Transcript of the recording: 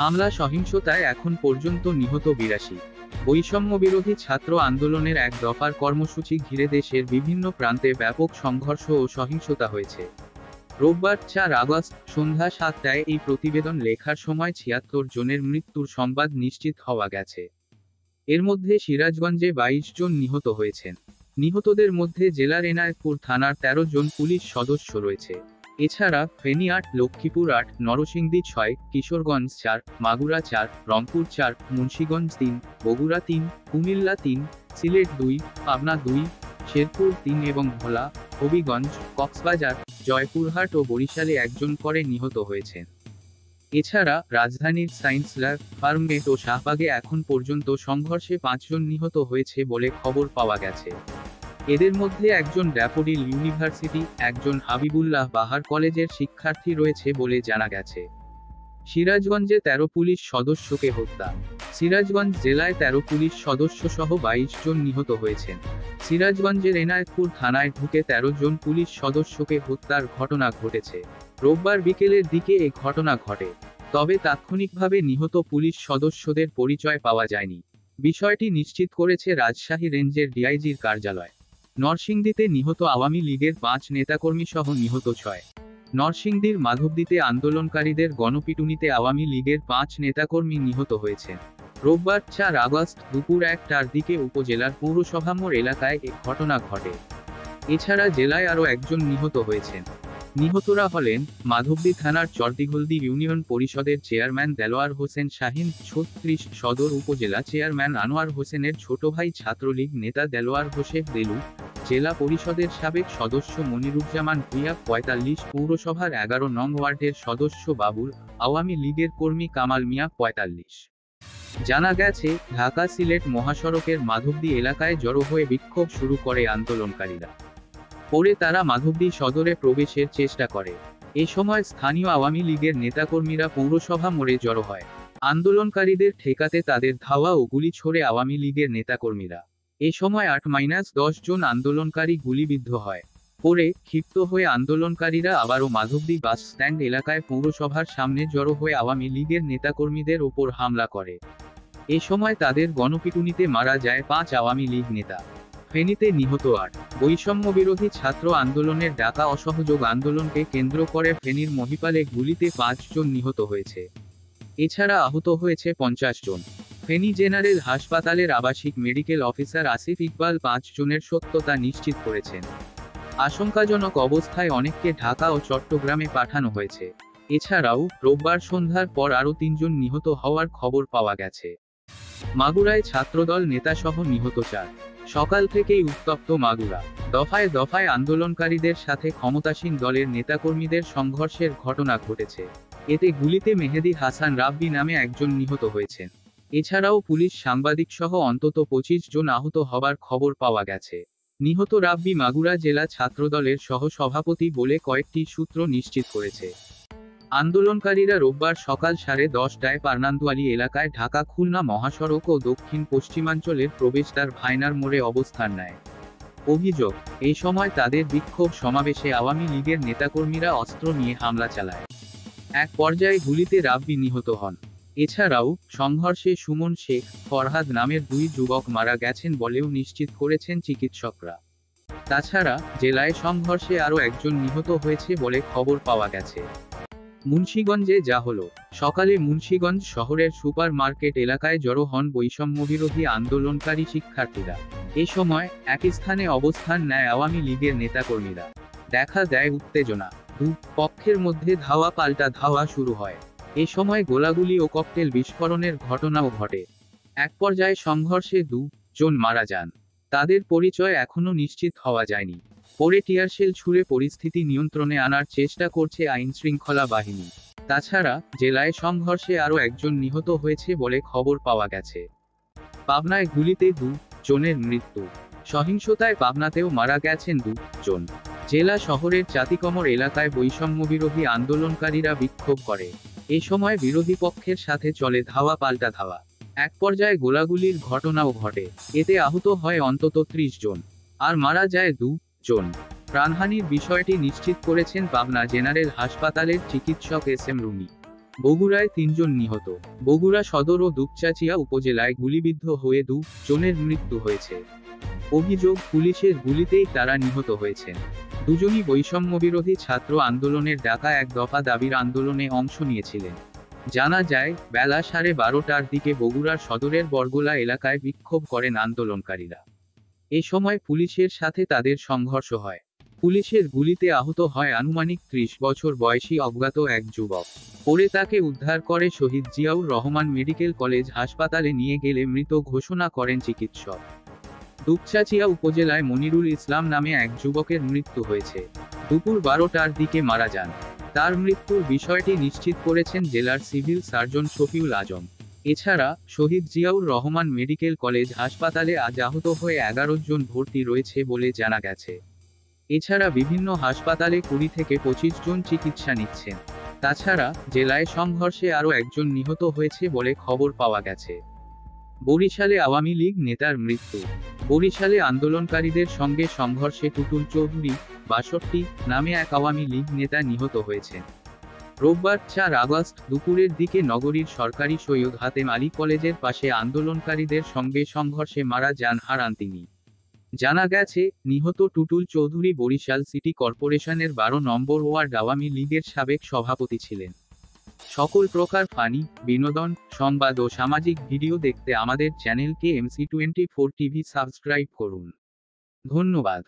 হামলা সহিংসতায় এখন পর্যন্ত নিহত 82। বৈষম্য বিরোধী ছাত্র আন্দোলনের এক দফার কর্মসূচি ঘিরে দেশের বিভিন্ন প্রান্তে ব্যাপক সংঘর্ষ ও সহিংসতা হয়েছে। রোববার 4 আগস্ট সন্ধ্যা 7টায় এই প্রতিবেদন লেখার সময় 76 জনের মৃত্যুর সংবাদ নিশ্চিত হওয়া গেছে। এর মধ্যে সিরাজগঞ্জে 22 জন নিহত হয়েছেন। নিহতদের মধ্যে জেলার এনায়েতপুর থানার 13 জন পুলিশ সদস্য রয়েছে। এছাড়া ফেনী 8, লক্ষ্মীপুর 8, নরসিংদী 6, কিশোরগঞ্জ 4, মাগুরা 4, রংপুর 4, মুন্সিগঞ্জ 3, বগুড়া 3, কুমিল্লা 3, সিলেট 2, পাবনা 2, শেরপুর 3 এবং ভোলা, হবিগঞ্জ, কক্সবাজার, জয়পুরহাট ও বরিশালে 1 জন করে নিহত হয়েছেন। এছাড়া রাজধানীর সায়েন্সল্যাব, ফার্মগেট ও শাহবাগে এখন পর্যন্ত সংঘর্ষে 5 জন নিহত হয়েছে বলে খবর পাওয়া গেছে। এদের মধ্যে একজন ড্যাফোডিল ইউনিভার্সিটি, একজন হাবিবুল্লাহ বাহার কলেজের শিক্ষার্থী রয়েছে বলে জানা গেছে। সিরাজগঞ্জে 13 পুলিশ সদস্যকে হত্যা। সিরাজগঞ্জ জেলায় 13 পুলিশ সদস্য সহ 22 জন নিহত হয়েছেন। সিরাজগঞ্জের এনায়েতপুর থানায় ঢুকে 13 জন পুলিশ সদস্যকে হত্যার ঘটনা ঘটেছে। রোববার বিকেলের দিকে এ ঘটনা ঘটে। তবে তাৎক্ষণিকভাবে নিহত পুলিশ সদস্যদের পরিচয় পাওয়া যায়নি। বিষয়টি নিশ্চিত করেছে রাজশাহী রেঞ্জের ডিআইজির কার্যালয়। নরসিংদীতে নিহত আওয়ামী লীগের 5 নেতাকর্মী সহ নিহত 6। নরসিংদীর মাধবদীতে আন্দোলনকারীদের গণপিটুনিতে আওয়ামী লীগের 5 নেতাকর্মী নিহত হয়েছেন। রোববার 4 আগস্ট দুপুর 1টার দিকে উপজেলার পৌরসভা মোড় এলাকায় এ ঘটনা ঘটে। এছাড়া জেলায় আরও 1 জন নিহত হয়েছেন। নিহতরা হলেন মাধবদী থানার চরদিঘলদি ইউনিয়ন পরিষদের চেয়ারম্যান দেলোয়ার হোসেন শাহীন, 36, সদর উপজেলা চেয়ারম্যান আনোয়ার হোসেনের ছোট ভাই ছাত্রলীগ নেতা দেলোয়ার হোসেন দেলু, জেলা পরিষদের সাবেক সদস্য মনিরুজ্জামান ভূঁইয়া, 45, পৌরসভার 11 নং ওয়ার্ডের সদস্য বাবুল, আওয়ামী লীগের কর্মী কামাল মিয়া, 45। জানা গেছে, ঢাকা সিলেট মহাসড়কের মাধবদী এলাকায় জড়ো হয়ে বিক্ষোভ শুরু করে আন্দোলনকারীরা। পরে তারা মাধবদী সদরে প্রবেশের চেষ্টা করে। এ সময় স্থানীয় আওয়ামী লীগের নেতাকর্মীরা পৌরসভা মোড়ে জড়ো হয়। আন্দোলনকারীদের ঠেকাতে তাদের ধাওয়া ও গুলি ছোড়ে আওয়ামী লীগের নেতাকর্মীরা। এ সময় 8-10 জন আন্দোলনকারী গুলিবিদ্ধ হয়। পরে ক্ষিপ্ত হয়ে আন্দোলনকারীরা আবারও মাধবদী বাস স্ট্যান্ড এলাকায় পৌরসভার সামনে জড়ো হয়ে আওয়ামী লীগের নেতাকর্মীদের ওপর হামলা করে। এ সময় তাদের গণপিটুনিতে মারা যায় 5 আওয়ামী লীগ নেতা। ফেনীতে নিহত 8। বৈষম্য বিরোধী ছাত্র আন্দোলনের ডাকা অসহযোগ আন্দোলনকে কেন্দ্র করে ফেনীর মহিপালে গুলিতে 5 জন নিহত হয়েছে। এছাড়া আহত হয়েছে 50 জন। ফেনী জেনারেল হাসপাতালের আবাসিক মেডিকেল অফিসার আসিফ ইকবাল 5 জনের সত্যতা নিশ্চিত করেছেন। আশঙ্কাজনক অবস্থায় অনেককে ঢাকা ও চট্টগ্রামে পাঠানো হয়েছে। এছাড়াও রোববার সন্ধ্যার পর আরও 3 জন নিহত হওয়ার খবর পাওয়া গেছে। মাগুরায় ছাত্রদল নেতাসহ নিহত 4। সকাল থেকেই উত্তপ্ত মাগুরা। দফায় দফায় আন্দোলনকারীদের সাথে ক্ষমতাসীন দলের নেতাকর্মীদের সংঘর্ষের ঘটনা ঘটেছে। এতে গুলিতে মেহেদী হাসান রাব্বি নামে 1 জন নিহত হয়েছেন। এছাড়াও পুলিশ সাংবাদিকসহ অন্তত 25 জন আহত হবার খবর পাওয়া গেছে। নিহত রাব্বি মাগুরা জেলা ছাত্রদলের সহ সভাপতি বলে কয়েকটি সূত্র নিশ্চিত করেছে। আন্দোলনকারীরা রোববার সকাল 10:30টায় পার্নান্দুয়ালি এলাকায় ঢাকা খুলনা মহাসড়ক ও দক্ষিণ পশ্চিমাঞ্চলের প্রবেশদ্বার ভাইনার মোড়ে অবস্থান নেয়। অভিযোগ, এই সময় তাদের বিক্ষোভ সমাবেশে আওয়ামী লীগের নেতাকর্মীরা অস্ত্র নিয়ে হামলা চালায়। এক পর্যায়ে গুলিতে রাব্বি নিহত হন। এছাড়াও সংঘর্ষে সুমন শেখ, ফরহাদ নামের 2 যুবক মারা গেছেন বলেও নিশ্চিত করেছেন চিকিৎসকরা। তাছাড়া জেলায় সংঘর্ষে আরও 1 জন নিহত হয়েছে বলে খবর পাওয়া গেছে। মুন্সিগঞ্জে যা হলো। সকালে মুন্সিগঞ্জ শহরের সুপার মার্কেট এলাকায় জড়ো হন বৈষম্যবিরোধী আন্দোলনকারী শিক্ষার্থীরা। এ সময় এক স্থানে অবস্থান নেয় আওয়ামী লীগের নেতাকর্মীরা। দেখা দেয় উত্তেজনা। 2 পক্ষের মধ্যে ধাওয়া পাল্টা ধাওয়া শুরু হয়। এ সময় গোলাগুলি ও ককটেল বিস্ফোরণের ঘটনাও ঘটে। এক পর্যায়ে সংঘর্ষে 2 জন মারা যান। তাদের পরিচয় এখনও নিশ্চিত হওয়া যায়নি। পরে টিয়ারশেল ছুড়ে পরিস্থিতি নিয়ন্ত্রণে আনার চেষ্টা করছে আইনশৃঙ্খলা বাহিনী। তাছাড়া জেলায় সংঘর্ষে আরও 1 জন নিহত হয়েছে বলে খবর পাওয়া গেছে। পাবনায় গুলিতে 2 জনের মৃত্যু। সহিংসতায় পাবনাতেও মারা গেছেন 2 জন। জেলা শহরের চাতিকমর এলাকায় বৈষম্যবিরোধী আন্দোলনকারীরা বিক্ষোভ করে। এ সময় বিরোধী পক্ষের সাথে চলে ধাওয়া পাল্টা ধাওয়া। এক পর্যায়ে গোলাগুলির ঘটনাও ঘটে। এতে আহত হয় অন্তত 30 জন। আর মারা যায় 2 জন। প্রাণহানির বিষয়টি নিশ্চিত করেছেন পাবনা জেনারেল হাসপাতালের চিকিৎসক এস এম রুমি। বগুড়ায় ৩ জন নিহত। বগুড়া সদর ও দুপচাঁচিয়া উপজেলায় গুলিবিদ্ধ হয়ে 2 জনের মৃত্যু হয়েছে। অভিযোগ, পুলিশের গুলিতেই তারা নিহত হয়েছেন। দুজনই বৈষম্যবিরোধী ছাত্র আন্দোলনের ডাকা এক দফা দাবির আন্দোলনে অংশ নিয়েছিলেন। জানা যায়, বেলা 12:30টার দিকে বগুড়ার সদরের বরগোলা এলাকায় বিক্ষোভ করেন আন্দোলনকারীরা। এ সময় পুলিশের সাথে তাদের সংঘর্ষ হয়। পুলিশের গুলিতে আহত হয় আনুমানিক 30 বছর বয়সী অজ্ঞাত এক যুবক। পরে তাকে উদ্ধার করে শহীদ জিয়াউর রহমান মেডিকেল কলেজ হাসপাতালে নিয়ে গেলে মৃত ঘোষণা করেন চিকিৎসক। দুপচাঁচিয়া উপজেলায় মনিরুল ইসলাম নামে এক যুবকের মৃত্যু হয়েছে। দুপুর 12টার দিকে মারা যান। তার মৃত্যুর বিষয়টি নিশ্চিত করেছেন জেলার সিভিল সার্জন শফিউল আজম। এছাড়া শহীদ জিয়াউর রহমান মেডিকেল কলেজ হাসপাতালে আজ আহত হয়ে 11 জন ভর্তি রয়েছে বলে জানা গেছে। এছাড়া বিভিন্ন হাসপাতালে 20 থেকে 25 জন চিকিৎসা নিচ্ছেন। তাছাড়া জেলায় সংঘর্ষে আরও একজন নিহত হয়েছে বলে খবর পাওয়া গেছে। বরিশালে আওয়ামী লীগ নেতার মৃত্যু। বরিশালে আন্দোলনকারীদের সঙ্গে সংঘর্ষে টুটুল চৌধুরী, 62, নামে এক আওয়ামী লীগ নেতা নিহত হয়েছেন। রোববার 4 আগস্ট দুপুরের দিকে নগরীর সরকারি সৈয়দ হাতেম আলী কলেজের পাশে আন্দোলনকারীদের সঙ্গে সংঘর্ষে মারা যান তিনি। জানা গেছে, নিহত টুটুল চৌধুরী বরিশাল সিটি কর্পোরেশনের 12 নম্বর ওয়ার্ড আওয়ামী লীগের সাবেক সভাপতি ছিলেন। সকল প্রকার ফানি, বিনোদন, সংবাদ ও সামাজিক ভিডিও দেখতে আমাদের চ্যানেলকে MC24 টিভি সাবস্ক্রাইব করুন। ধন্যবাদ।